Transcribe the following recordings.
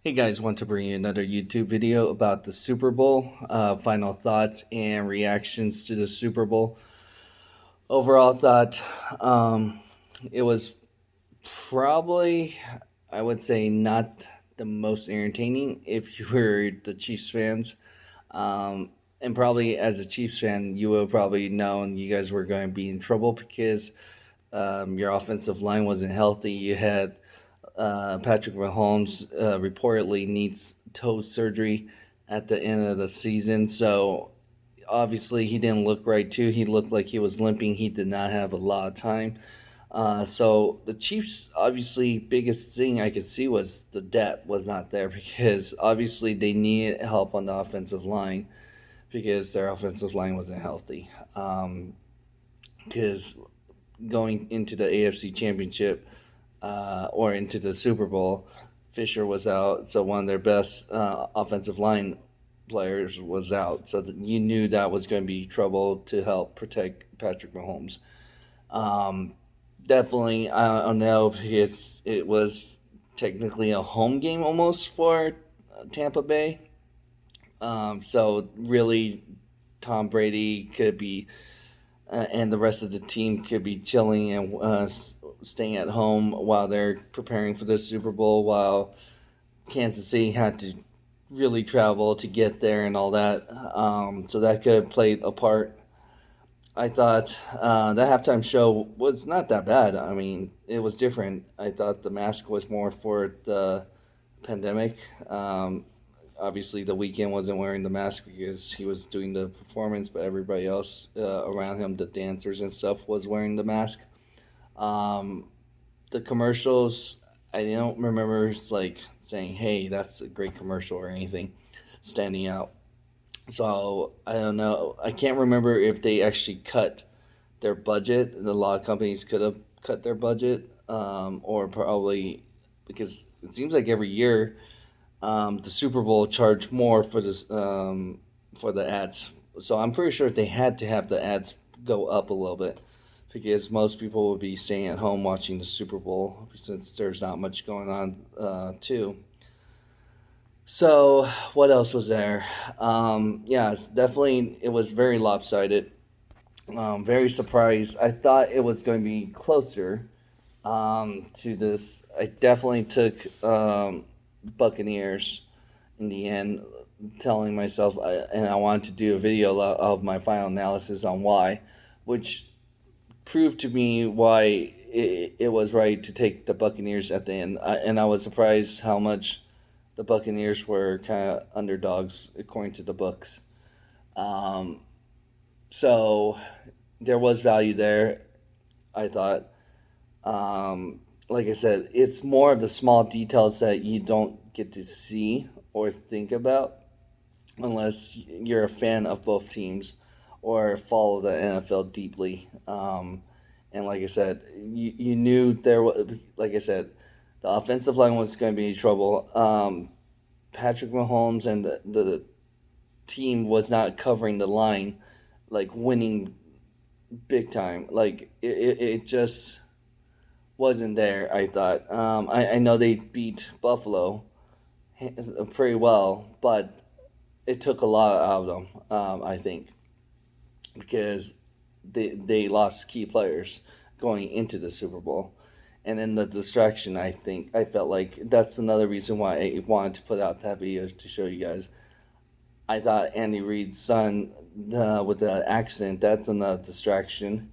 Hey guys, want to bring you another YouTube video about the Super Bowl. Final thoughts and reactions to the Super Bowl. Overall thought, it was probably, I would say, not the most entertaining if you were the Chiefs fans. And probably as a Chiefs fan, you will probably know and you guys were going to be in trouble because your offensive line wasn't healthy. You had Patrick Mahomes reportedly needs toe surgery at the end of the season. So obviously he didn't look right too. He looked like he was limping. He did not have a lot of time. So the Chiefs, obviously, biggest thing I could see was the depth was not there because obviously they needed help on the offensive line because their offensive line wasn't healthy. Because going into the AFC Championship, or into the Super Bowl, Fisher was out, so one of their best offensive line players was out. So you knew that was going to be trouble to help protect Patrick Mahomes. Um, Definitely, I don't know because it was technically a home game almost for Tampa Bay. So really, Tom Brady could be and the rest of the team could be chilling and staying at home while they're preparing for the Super Bowl, while Kansas City had to really travel to get there and all that. So that could have played a part. I thought the halftime show was not that bad. I mean, it was different. I thought the mask was more for the pandemic. Obviously, the weekend wasn't wearing the mask because he was doing the performance, but everybody else around him, the dancers and stuff, was wearing the mask. Um, the commercials, I don't remember like saying, "Hey, that's a great commercial" or anything standing out. So I don't know. I can't remember if they actually cut their budget. A lot of companies could have cut their budget, or probably because it seems like every year the Super Bowl charged more for the ads. So I'm pretty sure they had to have the ads go up a little bit because most people would be staying at home watching the Super Bowl since there's not much going on too. So what else was there? Yeah, it's definitely it was very lopsided. Very surprised. I thought it was going to be closer to this. I definitely took Buccaneers in the end, telling myself, and I wanted to do a video of my final analysis on why, which proved to me why it was right to take the Buccaneers at the end. And I was surprised how much the Buccaneers were kind of underdogs according to the books. Um, so there was value there, I thought. Like I said, it's more of the small details that you don't get to see or think about unless you're a fan of both teams or follow the NFL deeply. And like I said, you knew there was, like I said, the offensive line was going to be in trouble. Patrick Mahomes and the team was not covering the line, like winning big time. Like it just wasn't there. I thought. I know they beat Buffalo pretty well, but it took a lot out of them. I think because they lost key players going into the Super Bowl. And then the distraction, I think, I felt like that's another reason why I wanted to put out that video to show you guys. I thought Andy Reid's son with the accident, that's another distraction.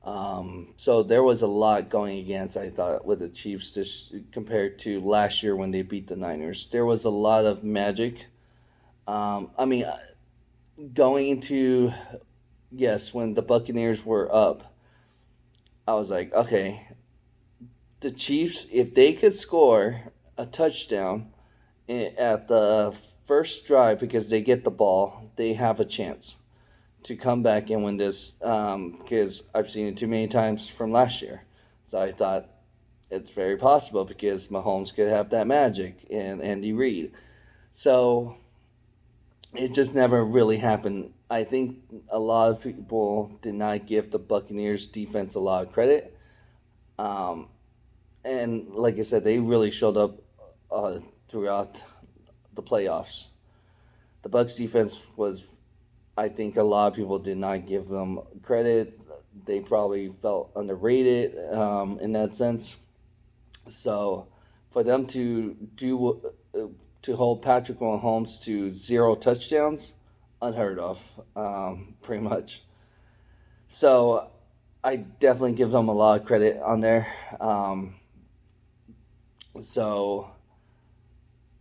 So there was a lot going against, I thought, with the Chiefs just compared to last year when they beat the Niners. There was a lot of magic. I mean, going into, yes, when the Buccaneers were up, I was like, okay, the Chiefs, if they could score a touchdown at the first drive because they get the ball, they have a chance to come back and win this because I've seen it too many times from last year. So I thought it's very possible because Mahomes could have that magic and Andy Reid. So it just never really happened. I think a lot of people did not give the Buccaneers defense a lot of credit. Um, and like I said, they really showed up throughout the playoffs. The Bucks defense was, I think a lot of people did not give them credit. They probably felt underrated in that sense. So for them to hold Patrick Mahomes to 0 touchdowns, unheard of, pretty much. So I definitely give them a lot of credit on there. So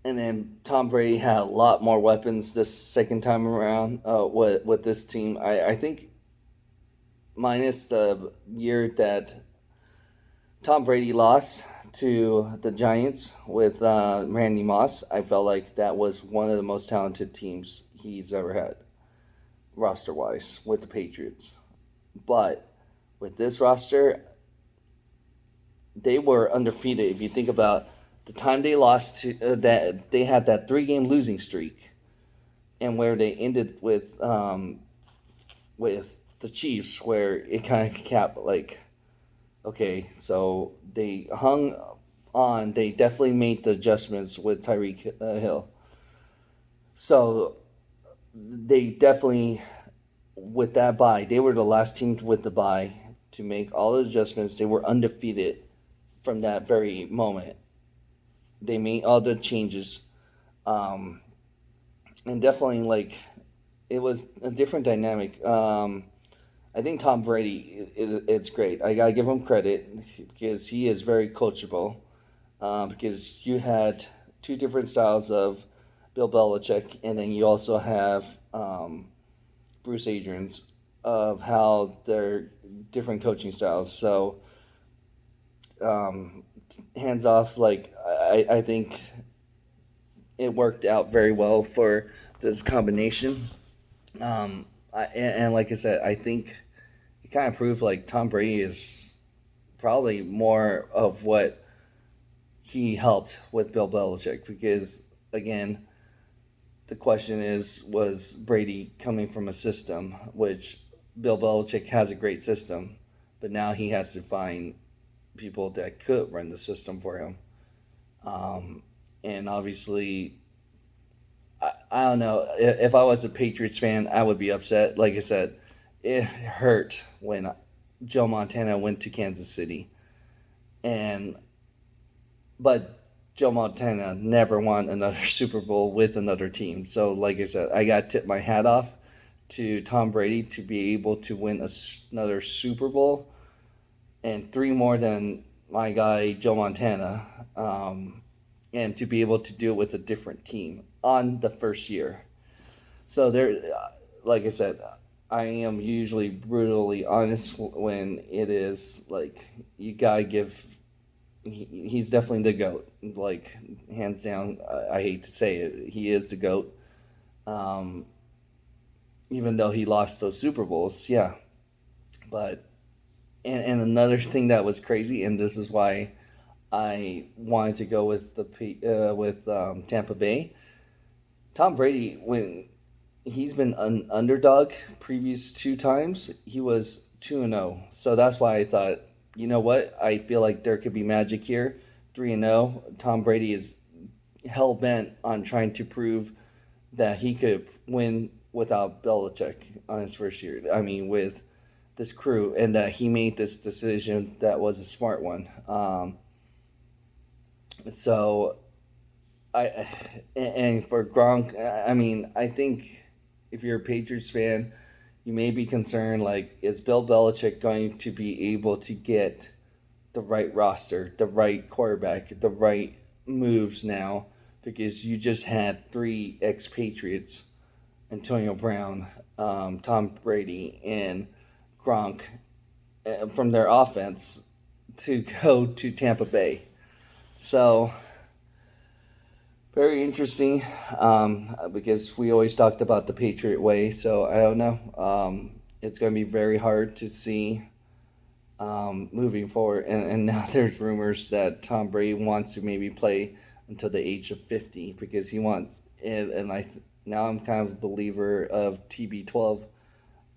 and then Tom Brady had a lot more weapons this second time around with this team. I think minus the year that Tom Brady lost to the Giants with Randy Moss, I felt like that was one of the most talented teams he's ever had, roster wise, with the Patriots. But with this roster, they were undefeated. If you think about the time they lost that they had that 3 game losing streak, and where they ended with the Chiefs, where it kind of capped like, okay, so they hung on. They definitely made the adjustments with Tyreek Hill. So they definitely, with that bye, they were the last team with the bye to make all the adjustments. They were undefeated from that very moment. They made all the changes, um, and definitely like it was a different dynamic. I think Tom Brady, it's great. I gotta give him credit because he is very coachable. Because you had two different styles of Bill Belichick, and then you also have Bruce Adrians of how they're different coaching styles. So um, hands off, like I think it worked out very well for this combination. And like I said, I think it kind of proved like Tom Brady is probably more of what he helped with Bill Belichick because again, the question is was Brady coming from a system which Bill Belichick has a great system, but now he has to find people that could run the system for him. Um, and obviously, I don't know if I was a Patriots fan, I would be upset. Like I said, it hurt when Joe Montana went to Kansas City, and but Joe Montana never won another Super Bowl with another team. So, like I said, I got to tip my hat off to Tom Brady to be able to win another Super Bowl and 3 more than my guy Joe Montana, and to be able to do it with a different team on the first year. So there, like I said, I am usually brutally honest when it is like you gotta give he's definitely the goat. Like hands down, I hate to say it, he is the goat. Um, Even though he lost those Super Bowls, yeah. But and another thing that was crazy, and this is why I wanted to go with the Tampa Bay. Tom Brady, when he's been an underdog previous 2 times, he was 2-0. So that's why I thought, you know what? I feel like there could be magic here. 3-0. Tom Brady is hell bent on trying to prove that he could win without Belichick on his first year. I mean, with this crew, and that he made this decision that was a smart one. So I and for Gronk, I mean, I think if you're a Patriots fan, you may be concerned like, is Bill Belichick going to be able to get the right roster, the right quarterback, the right moves now? Because you just had 3 expatriates, Antonio Brown, Tom Brady, and Gronk, from their offense to go to Tampa Bay. So very interesting, because we always talked about the Patriot way. So I don't know. It's going to be very hard to see moving forward. And now there's rumors that Tom Brady wants to maybe play until the age of 50 because he wants. And now I'm kind of a believer of TB12.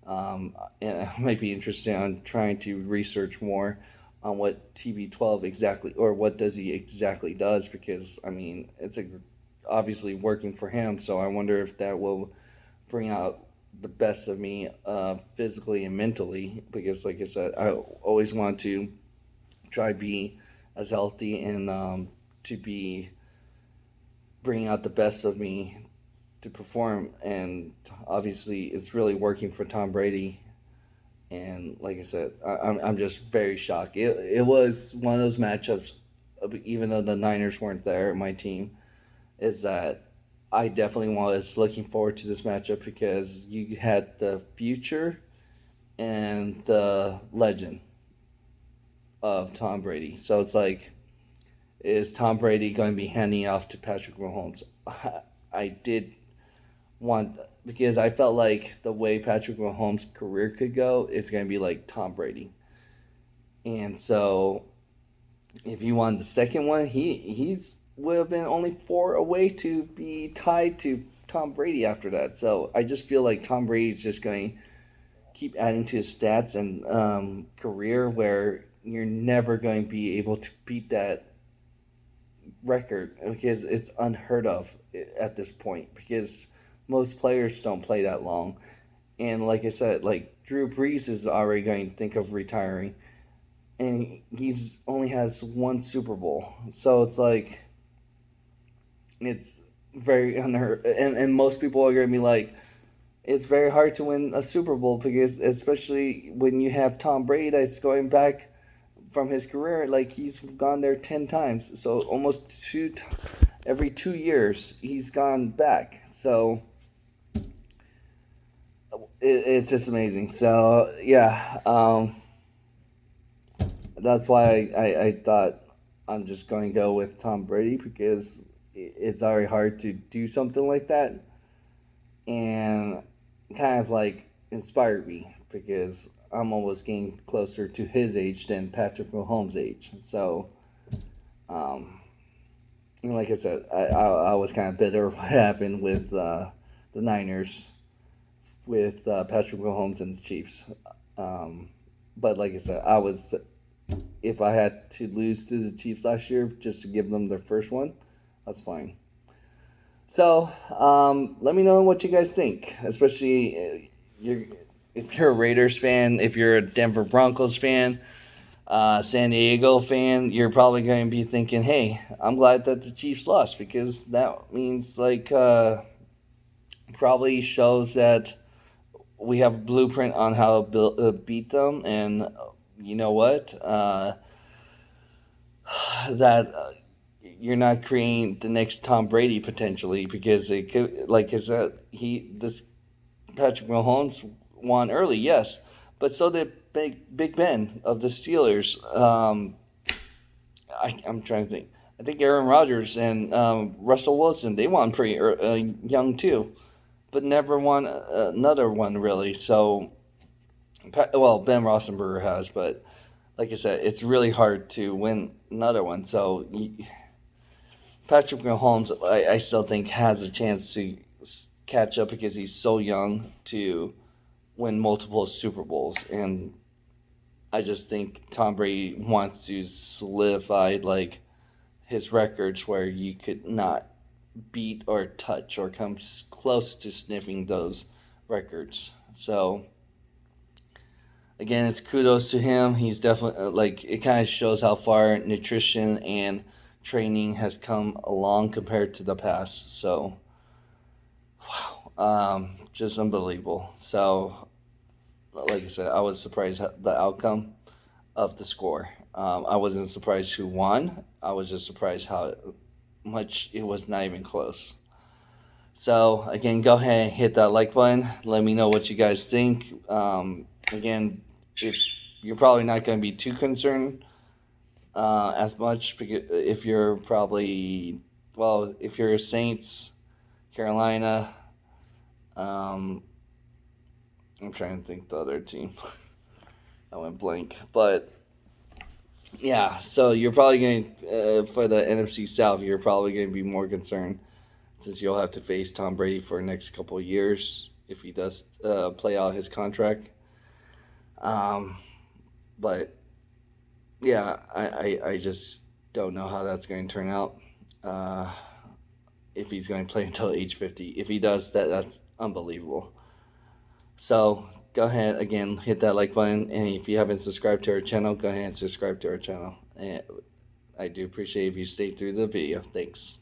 And I might be interested on trying to research more on what TB12 exactly, or what does he exactly does, because I mean it's obviously working for him. So I wonder if that will bring out the best of me, physically and mentally, because like I said, I always want to try to be as healthy and to be bringing out the best of me to perform. And obviously it's really working for Tom Brady. And like I said, I'm just very shocked. It was one of those matchups, even though the Niners weren't there, my team, is that I definitely was looking forward to this matchup because you had the future and the legend of Tom Brady. So it's like, is Tom Brady going to be handing off to Patrick Mahomes? I did want, because I felt like the way Patrick Mahomes' career could go is going to be like Tom Brady. And so if you wanted the second one, he's would have been only 4 away to be tied to Tom Brady after that. So I just feel like Tom Brady is just going to keep adding to his stats and career, where you're never going to be able to beat that record, because it's unheard of at this point, because most players don't play that long. And like I said, like Drew Brees is already going to think of retiring, and he's only has 1 Super Bowl. So it's like, it's very unheard, and most people are going to be like, it's very hard to win a Super Bowl, because especially when you have Tom Brady that's going back from his career, like he's gone there 10 times. So almost every 2 years he's gone back. So it's just amazing. So yeah, that's why I thought I'm just going to go with Tom Brady, because it's very hard to do something like that, and kind of like inspired me, because I'm almost getting closer to his age than Patrick Mahomes' age. So, like I said, I was kind of bitter what happened with the Niners, with Patrick Mahomes and the Chiefs. Um, but like I said, if I had to lose to the Chiefs last year just to give them their first one, that's fine. So let me know what you guys think, especially if you're a Raiders fan, if you're a Denver Broncos fan, San Diego fan, you're probably going to be thinking, "Hey, I'm glad that the Chiefs lost, because that means like probably shows that we have a blueprint on how to beat them." And you know what? That you're not creating the next Tom Brady potentially, because it could, like I said, this Patrick Mahomes won early, yes, but so did Big Ben of the Steelers. I'm trying to think. I think Aaron Rodgers and Russell Wilson, they won pretty young too, but never won another one really. So, well, Ben Roethlisberger has, but like I said, it's really hard to win another one. So Patrick Mahomes, I still think has a chance to catch up, because he's so young to win multiple Super Bowls. And I just think Tom Brady wants to solidify like his records, where you could not beat or touch or come close to sniffing those records. So again, it's kudos to him. He's definitely like, it kind of shows how far nutrition and training has come along compared to the past. So wow, just unbelievable. So like I said, I was surprised at the outcome of the score. I wasn't surprised who won. I was just surprised how much it was not even close. So again, go ahead and hit that like button. Let me know what you guys think. Again, if you're probably not going to be too concerned as much, because if you're probably, well, if you're Saints, Carolina, um, I'm trying to think the other team. I went blank, but yeah. So you're probably going to, for the NFC South, you're probably going to be more concerned, since you'll have to face Tom Brady for the next couple of years if he does play out his contract. Um, but Yeah, I just don't know how that's going to turn out. Uh, if he's going to play until age 50. If he does, that's unbelievable. So go ahead again, hit that like button, and if you haven't subscribed to our channel, go ahead and subscribe to our channel. And I do appreciate if you stayed through the video. Thanks.